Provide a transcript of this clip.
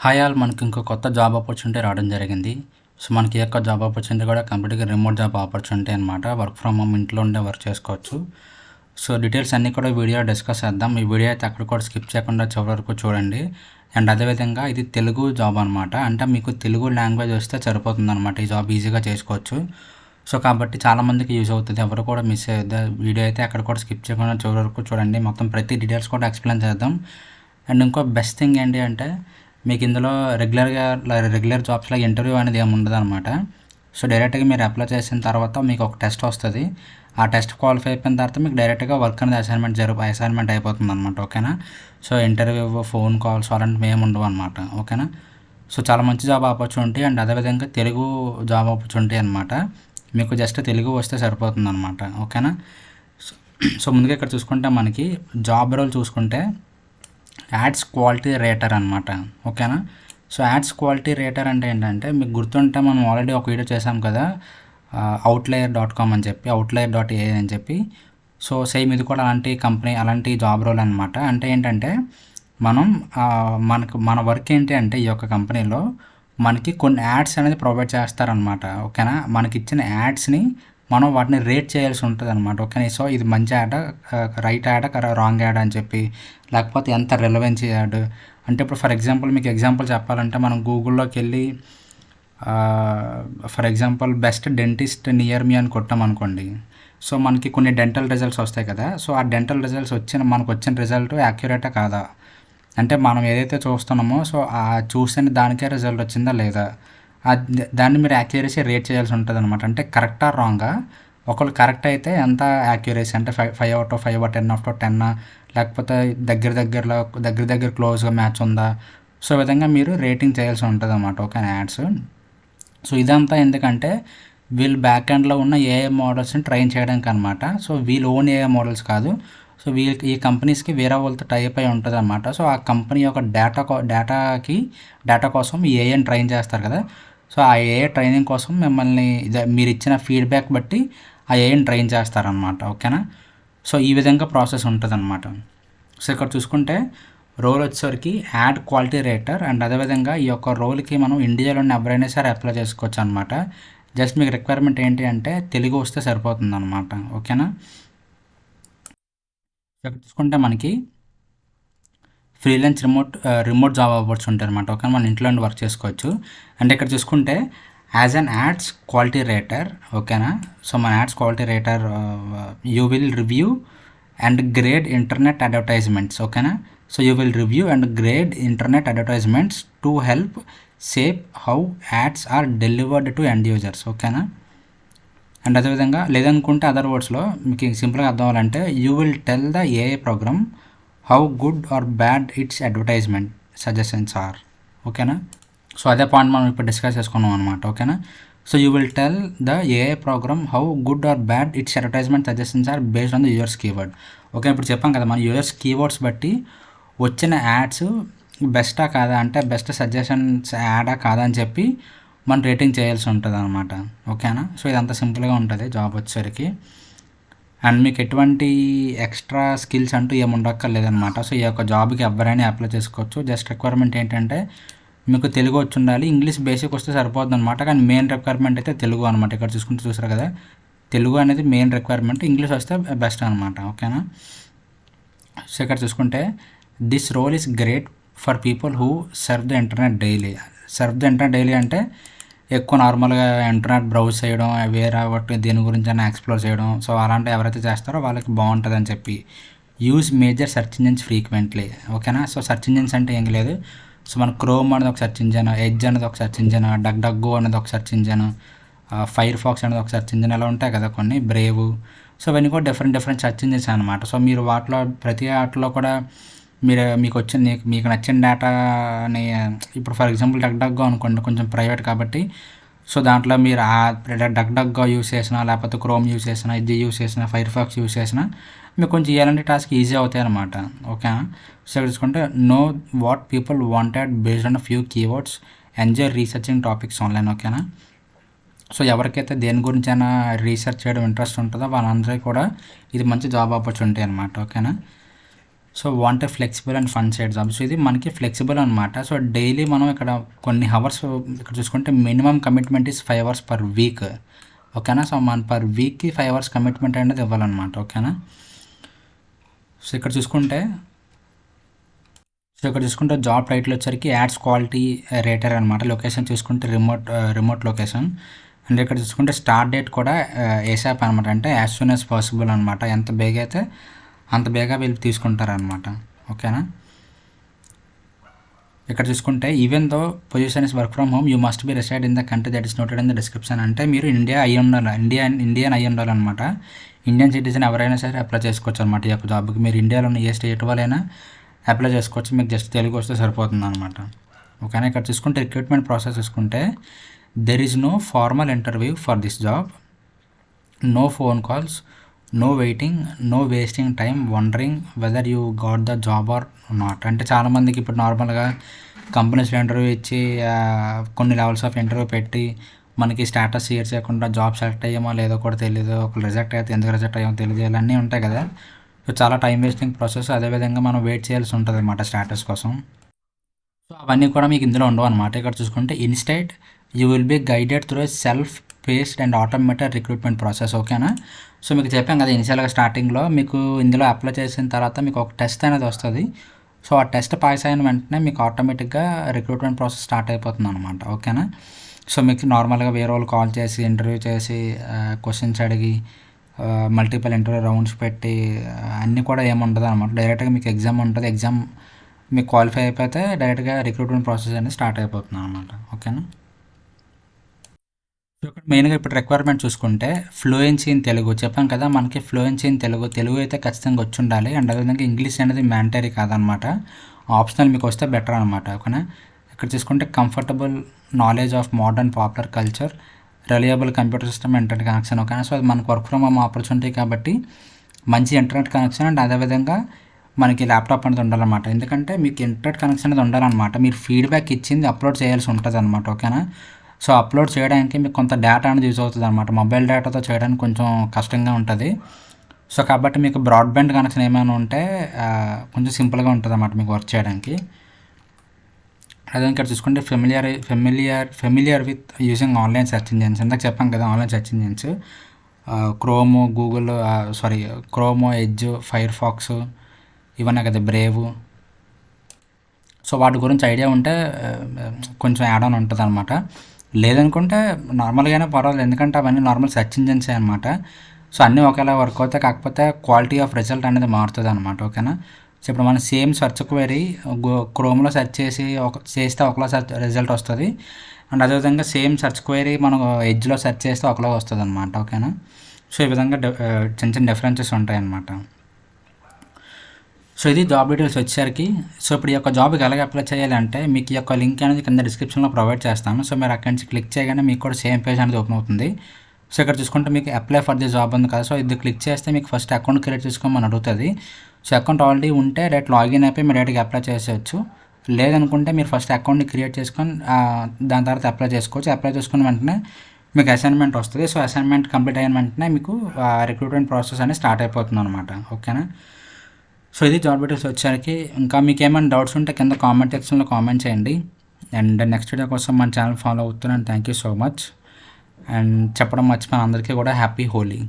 Hi all మనకి ఇంకో కొత్త జాబ్ ఆపర్చునిటీ రావడం జరిగింది. సో, మనకి ఈ యొక్క జాబ్ ఆపర్చునిటీ కూడా కంప్లీట్‌గా రిమోట్ జాబ్ ఆపర్చునిటీ అనమాట. వర్క్ ఫ్రమ్ హోమ్ ఇంట్లో ఉండే వర్క్ చేసుకోవచ్చు. సో, డీటెయిల్స్ అన్నీ కూడా వీడియోలో డిస్కస్ చేద్దాం. ఈ వీడియో అయితే అక్కడ కూడా స్కిప్ చేయకుండా చివరి వరకు చూడండి. అండ్ అదేవిధంగా ఇది తెలుగు జాబ్ అనమాట. అంటే మీకు తెలుగు లాంగ్వేజ్ వస్తే సరిపోతుందనమాట. ఈ జాబ్ ఈజీగా చేసుకోవచ్చు. సో, కాబట్టి చాలామందికి యూజ్ అవుతుంది. ఎవరు కూడా మిస్ అయ్యొద్దు. వీడియో అయితే అక్కడ కూడా స్కిప్ చేయకుండా చివరి వరకు చూడండి. మొత్తం ప్రతి డీటెయిల్స్ కూడా ఎక్స్‌ప్లెయిన్ చేద్దాం. అండ్ ఇంకో బెస్ట్ థింగ్ ఏంటి అంటే మీకు ఇందులో రెగ్యులర్ జాబ్స్‌లో ఇంటర్వ్యూ అనేది ఏమి ఉండదనమాట. సో, డైరెక్ట్‌గా మీరు అప్లై చేసిన తర్వాత మీకు ఒక టెస్ట్ వస్తది. ఆ టెస్ట్ క్వాలిఫై అయిపోయిన తర్వాత మీకు డైరెక్ట్‌గా వర్క్ అనేది అసైన్మెంట్ అయిపోతుందనమాట. ఓకేనా. సో, ఇంటర్వ్యూ, ఫోన్ కాల్స్ అలాంటివి ఏమి ఉండవనమాట. ఓకేనా. సో, చాలా మంచి జాబ్ ఆపర్చునిటీ అండ్ అదేవిధంగా తెలుగు జాబ్ ఆపర్చునిటీ అనమాట. మీకు జస్ట్ తెలుగు వస్తే సరిపోతుందనమాట. ఓకేనా. సో సో, ముందుగా ఇక్కడ చూసుకుంటే మనకి జాబ్ రోల్ చూసుకుంటే యాడ్స్ క్వాలిటీ రేటర్ అనమాట. ఓకేనా. సో, యాడ్స్ క్వాలిటీ రేటర్ అంటే ఏంటంటే మీకు గుర్తుంటే మనం ఆల్రెడీ ఒక వీడియో చేసాం కదా, outlier.com అని చెప్పి, outlier.ai అని చెప్పి. సో, సేమ్ ఇది కూడా అలాంటి జాబ్ రోల్ అనమాట. అంటే ఏంటంటే మనం మన వర్క్ ఏంటి అంటే ఈ యొక్క కంపెనీలో మనకి కొన్ని యాడ్స్ అనేది ప్రొవైడ్ చేస్తారనమాట. ఓకేనా. మనకిచ్చిన యాడ్స్ని మనం వాటిని రేట్ చేయాల్సి ఉంటుంది అనమాట. ఓకేనా. సో, ఇది మంచి యాడా, రైట్ యాడా, రాంగ్ యాడా అని చెప్పి, లేకపోతే ఎంత రెలవెన్సీ యాడ్ అంటే ఇప్పుడు ఫర్ ఎగ్జాంపుల్ మీకు ఎగ్జాంపుల్ చెప్పాలంటే మనం గూగుల్లోకి వెళ్ళి for example best dentist near మీ అని కొట్టామనుకోండి. సో, మనకి కొన్ని డెంటల్ రిజల్ట్స్ వస్తాయి కదా. సో, ఆ డెంటల్ రిజల్ట్స్ మనకు వచ్చిన రిజల్ట్ యాక్యురేటా కాదా, అంటే మనం ఏదైతే చూస్తున్నామో సో ఆ చూసిన దానికే రిజల్ట్ వచ్చిందా లేదా, దాన్ని మీరు యాక్యురసీ రేట్ చేయాల్సి ఉంటుంది అనమాట. అంటే కరెక్టా రాంగా. ఒకళ్ళు కరెక్ట్ అయితే ఎంత యాక్యురసీ అంటే 5/5, 10/10, లేకపోతే దగ్గర క్లోజ్గా మ్యాచ్ ఉందా. సో, ఈ విధంగా మీరు రేటింగ్ చేయాల్సి ఉంటుంది అనమాట. Okay ads. సో, ఇదంతా ఎందుకంటే వీళ్ళు బ్యాక్ ఎండ్లో ఉన్న ఏఐ మోడల్స్ని ట్రైన్ చేయడానికి అనమాట. సో, వీళ్ళు ఓన్ ఏఐ మోడల్స్ కాదు. సో, ఈ కంపెనీస్కి వేరే వాళ్ళతో టైప్ అయి ఉంటుంది అనమాట. సో, ఆ కంపెనీ యొక్క డేటా కోసం ఈ ఏఐని ట్రైన్ చేస్తారు కదా. సో, ఆ ఏఐ ట్రైనింగ్ కోసం మిమ్మల్ని మీరు ఇచ్చిన ఫీడ్బ్యాక్ బట్టి ఆ ఏఐని ట్రైన్ చేస్తారనమాట. ఓకేనా. సో, ఈ విధంగా ప్రాసెస్ ఉంటుంది అనమాట. సో, ఇక్కడ చూసుకుంటే రోల్ వచ్చేసరికి యాడ్ క్వాలిటీ రేటర్ అండ్ అదేవిధంగా ఈ యొక్క రోల్కి మనం ఇండియాలోని ఎవరైనా సరే అప్లై చేసుకోవచ్చు అనమాట. జస్ట్ మీకు రిక్వైర్మెంట్ ఏంటి అంటే తెలుగు వస్తే సరిపోతుంది అనమాట. ఓకేనా. ఇక్కడ చూసుకుంటే మనకి ఫ్రీలాన్స్ రిమోట్ జాబ్ ఆపర్చునిటీ అనమాట. ఓకే, మన ఇంట్లో నుండి వర్క్ చేసుకోవచ్చు. అంటే ఇక్కడ చూసుకుంటే as an ads quality rater. ఓకేనా. సో, మన ads quality rater you will review and grade internet advertisements. ఓకేనా. So, you will review and grade internet advertisements to help shape how ads are delivered to end users. ఓకేనా. And అదేవిధంగా లేదనుకుంటే other వర్డ్స్లో మీకు సింపుల్గా అర్థం అవ్వాలంటే you will tell the AI program how good or bad its advertisement suggestions are. ఓకేనా. So, అదే పాయింట్ మనం ఇప్పుడు డిస్కస్ చేసుకున్నాం అనమాట. ఓకేనా. So, you will tell the AI program how good or bad its advertisement suggestions are based on the users keyword. Okay, ఇప్పుడు చెప్పాం కదా మన యూజర్స్ కీవర్డ్స్ బట్టి వచ్చిన యాడ్స్ బెస్టా కాదా, అంటే బెస్ట్ సజెషన్స్ యాడా కాదా అని చెప్పి మనం రేటింగ్ చేయాల్సి ఉంటుంది అనమాట. ఓకేనా. సో, ఇదంతా సింపుల్గా ఉంటుంది జాబ్ వచ్చేసరికి. అండ్ మీకు ఎటువంటి ఎక్స్ట్రా స్కిల్స్ అంటూ ఏమి ఉండక్కర్లేదనమాట. సో, ఈ యొక్క జాబ్కి ఎవరైనా అప్లై చేసుకోవచ్చు. జస్ట్ రిక్వైర్మెంట్ ఏంటంటే మీకు తెలుగు వచ్చి ఉండాలి, ఇంగ్లీష్ బేసిక్ వస్తే సరిపోతుంది అనమాట. కానీ మెయిన్ రిక్వైర్మెంట్ అయితే తెలుగు అనమాట. ఇక్కడ చూసారు కదా, తెలుగు అనేది మెయిన్ రిక్వైర్మెంట్, ఇంగ్లీష్ వస్తే బెస్ట్ అనమాట. ఓకేనా. సో, ఇక్కడ చూసుకుంటే this role is great for people who serve the internet daily అంటే ఎక్కువ నార్మల్గా ఇంటర్నెట్ బ్రౌజ్ చేయడం, వేరే ఒకటి దీని గురించి అయినా ఎక్స్ప్లోర్ చేయడం. సో, అలాంటి ఎవరైతే చేస్తారో వాళ్ళకి బాగుంటుంది అని చెప్పి. Use major search engines frequently. ఓకేనా. సో, సెర్చ్ ఇంజిన్స్ అంటే ఏం లేదు. సో, మన క్రోమ్ అనేది ఒక సెర్చ్ ఇంజిన్, ఎడ్జ్ అనేది ఒక సెర్చ్ ఇంజిన్, డగ్డగ్గో అనేది ఒక సెర్చ్ ఇంజిన్, ఫైర్ ఫాక్స్ అనేది ఒక సెర్చ్ ఇంజిన్, ఇలా ఉంటాయి కదా కొన్ని, బ్రేవ్. సో, ఇవన్నీ కూడా డిఫరెంట్ సెర్చ్ ఇంజిన్స్ అనమాట. సో, మీరు ప్రతి వాటిలో కూడా మీకు నచ్చిన డేటాని ఇప్పుడు ఫర్ ఎగ్జాంపుల్ డగ్డగ్గో అనుకోండి, కొంచెం ప్రైవేట్ కాబట్టి. సో, దాంట్లో మీరు డగ్డగ్గో యూస్ చేసినా, లేకపోతే క్రోమ్ యూస్ చేసినా, ఎడ్జ్ యూస్ చేసినా, ఫైర్ ఫాక్స్ యూస్ చేసినా మీకు కొంచెం ఇలాంటి టాస్క్ ఈజీ అవుతాయి అనమాట. ఓకేనా. సో, చూసుకుంటే know what people wanted based on few keywords, enjoy researching topics online. ఓకేనా. సో, ఎవరికైతే దేని గురించి అయినా రీసెర్చ్ చేయడం ఇంట్రెస్ట్ ఉంటుందో వాళ్ళందరికీ కూడా ఇది మంచి జాబ్ ఆపర్చునిటీ అనమాట. ఓకేనా. So want flexible and fun side job. So ఇది మనకి ఫ్లెక్సిబుల్ అనమాట. సో డైలీ మనం ఇక్కడ కొన్ని అవర్స్ ఇక్కడ చూసుకుంటే minimum commitment is 5 hours per week. ఓకేనా. సో మన పర్ వీక్కి 5 అవర్స్ కమిట్మెంట్ అనేది ఇవ్వాలన్నమాట. ఓకేనా. సో ఇక్కడ చూసుకుంటే జాబ్ టైటిల్ వచ్చరికి యాడ్స్ క్వాలిటీ రేటర్ అనమాట. లొకేషన్ చూసుకుంటే రిమోట్ లొకేషన్. అండ్ ఇక్కడ చూసుకుంటే స్టార్ట్ డేట్ కూడా ఏసాప్ అనమాట, అంటే యాజ్ సూన్ యాజ్ పాసిబుల్ అనమాట. ఎంత బేగా అయితే అంత బేగా వీళ్ళు తీసుకుంటారనమాట. ఓకేనా. ఇక్కడ చూసుకుంటే even though position is work from home you must be reside in the country that is noted in the description. అంటే మీరు ఇండియన్ అయి ఉండాలన్నమాట. ఇండియన్ సిటిజన్ ఎవరైనా సరే అప్లై చేసుకోవచ్చు అనమాట ఈ యొక్క జాబ్కి. మీరు ఇండియాలో ఉన్న ఏ స్టేట్ వాళ్ళైనా అప్లై చేసుకోవచ్చు. మీకు జస్ట్ తెలుగు వస్తే సరిపోతుంది అనమాట. ఓకేనా. ఇక్కడ చూసుకుంటే రిక్రూట్మెంట్ ప్రాసెస్ చూసుకుంటే there is no formal interview for this job, no phone calls, no waiting, no wasting time wondering whether you got the job or not. అంటే చాలామందికి ఇప్పుడు నార్మల్గా కంపెనీస్లో ఇంటర్వ్యూ ఇచ్చి కొన్ని లెవెల్స్ ఆఫ్ ఇంటర్వ్యూ పెట్టి మనకి స్టేటస్ షేర్ చేయకుండా జాబ్ సెలెక్ట్ అయ్యామో లేదో కూడా తెలియదు, ఒక రిజెక్ట్ అయితే ఎందుకు రిజెక్ట్ అయ్యామో తెలియదు, ఇవన్నీ ఉంటాయి కదా. సో చాలా టైం వేస్టింగ్ ప్రాసెస్. అదేవిధంగా మనం వెయిట్ చేయాల్సి ఉంటుంది అనమాట స్టేటస్ కోసం. సో అవన్నీ కూడా మీకు ఇందులో ఉండవు అనమాట. ఇక్కడ చూసుకుంటే instead you will be guided through self paced and automated recruitment process. ఓకేనా. సో మీకు చెప్పాం కదా ఇనిషియల్గా స్టార్టింగ్లో మీకు ఇందులో అప్లై చేసిన తర్వాత మీకు ఒక టెస్ట్ అనేది వస్తుంది. సో ఆ టెస్ట్ పాస్ అయిన వెంటనే మీకు ఆటోమేటిక్గా రిక్రూట్మెంట్ ప్రాసెస్ స్టార్ట్ అయిపోతుంది అనమాట. ఓకేనా. సో మీకు నార్మల్గా వేరే వాళ్ళు కాల్ చేసి ఇంటర్వ్యూ చేసి క్వశ్చన్స్ అడిగి మల్టిపుల్ ఇంటర్వ్యూ రౌండ్స్ పెట్టి అన్నీ కూడా ఏముండదు అనమాట. డైరెక్ట్గా మీకు ఎగ్జామ్ ఉంటుంది. ఎగ్జామ్ మీకు క్వాలిఫై అయిపోతే డైరెక్ట్గా రిక్రూట్మెంట్ ప్రాసెస్ అనేది స్టార్ట్ అయిపోతుంది అనమాట. ఓకేనా. సో ఇక్కడ మెయిన్గా ఇప్పుడు రిక్వైర్మెంట్ చూసుకుంటే ఫ్లూయెన్సీ ఇన్ తెలుగు చెప్పాం కదా, మనకి ఫ్లూయెన్సీ ఇన్ తెలుగు అయితే ఖచ్చితంగా వచ్చి ఉండాలి. అండ్ అదేవిధంగా ఇంగ్లీష్ అనేది మ్యాండటరీ కాదనమాట, ఆప్షనల్. మీకు వస్తే బెటర్ అనమాట. ఓకేనా. ఇక్కడ చూసుకుంటే comfortable knowledge of modern popular culture, reliable computer system, internet connection. ఓకేనా. సో అది మనకు వర్క్ ఫ్రమ్ హోమ్ ఆపర్చునిటీ కాబట్టి మంచి ఇంటర్నెట్ కనెక్షన్ అండ్ అదేవిధంగా మనకి ల్యాప్టాప్ అనేది ఉండాలన్నమాట. ఎందుకంటే మీకు ఇంటర్నెట్ కనెక్షన్ అనేది ఉండాలన్నమాట. మీరు ఫీడ్బ్యాక్ ఇచ్చింది అప్లోడ్ చేయాల్సి ఉంటుంది అనమాట. ఓకేనా. సో అప్లోడ్ చేయడానికి మీకు కొంత డేటా అనేది యూజ్ అవుతుంది అనమాట. మొబైల్ డేటాతో చేయడానికి కొంచెం కష్టంగా ఉంటుంది. సో కాబట్టి మీకు బ్రాడ్బ్యాండ్ కనెక్షన్ ఏమైనా ఉంటే కొంచెం సింపుల్గా ఉంటుంది అన్నమాట మీకు వర్క్ చేయడానికి. అదే ఇక్కడ చూసుకుంటే familiar with using online search engines. ఇందాక చెప్పాం కదా online search engines, క్రోమో, edge, fire pox ఇవన్నీ కదా, బ్రేవ్. సో వాటి గురించి ఐడియా ఉంటే కొంచెం యాడ్ ఆన్ ఉంటుంది అనమాట. లేదనుకుంటే నార్మల్గానే పర్వాలేదు, ఎందుకంటే అవన్నీ నార్మల్ సెర్చ్ ఇంజిన్సే అనమాట. సో అన్నీ ఒకేలా వర్క్ అవుతాయి, కాకపోతే క్వాలిటీ ఆఫ్ రిజల్ట్ అనేది మారుతుంది అనమాట. ఓకేనా. సో ఇప్పుడు మనం సేమ్ సెర్చ్ క్వెరీ క్రోమ్లో సెర్చ్ చేస్తే ఒకలా రిజల్ట్ వస్తుంది. అండ్ అదేవిధంగా సేమ్ సెర్చ్ క్వెరీ మనం ఎడ్జ్లో సెర్చ్ చేస్తే ఒకలా వస్తుంది అనమాట. ఓకేనా. సో ఈ విధంగా చిన్న చిన్న డిఫరెన్సెస్ ఉంటాయి అన్నమాట. సో ఇది జాబ్ డీటెయిల్స్ వచ్చేసరికి. సో ఇప్పుడు ఈ యొక్క జాబ్కి ఎలాగ అప్లై చేయాలంటే మీకు ఈ యొక్క లింక్ అనేది కింద డిస్క్రిప్షన్లో ప్రొవైడ్ చేస్తాను. సో మీరు అక్కడి నుంచి క్లిక్ చేయగానే మీకు కూడా సేమ్ పేజ్ అనేది ఓపెన్ అవుతుంది. సో ఇక్కడ చూసుకుంటే మీకు అప్లై ఫర్ ది జాబ్ ఉంది కదా, సో ఇది క్లిక్ చేస్తే మీకు ఫస్ట్ అకౌంట్ క్రియేట్ చేసుకోమని అడుగుతుంది. సో అకౌంట్ ఆల్రెడీ ఉంటే లాగిన్ అయిపోయి మీరు డైరెక్ట్గా అప్లై చేసేయచ్చు. లేదనుకుంటే మీరు ఫస్ట్ అకౌంట్ని క్రియేట్ చేసుకొని దాని తర్వాత అప్లై చేసుకోవచ్చు. అప్లై చేసుకున్న వెంటనే మీకు అసైన్మెంట్ వస్తుంది. సో అసైన్మెంట్ కంప్లీట్ అయిన వెంటనే మీకు రిక్రూట్మెంట్ ప్రాసెస్ అనేది స్టార్ట్ అయిపోతుంది అనమాట. ఓకేనా. సో ఇది జాబ్ డీటెయిల్స్ వచ్చేసరికి. ఇంకా మీకు ఏమైనా డౌట్స్ ఉంటే కింద కామెంట్ సెక్షన్లో కామెంట్ చేయండి. అండ్ నెక్స్ట్ వీడియో కోసం మన ఛానల్ ఫాలో అవుతున్నాను. Thank you so much. And చెప్పడం మర్చిపోయిన అందరికీ కూడా హ్యాపీ హోలీ.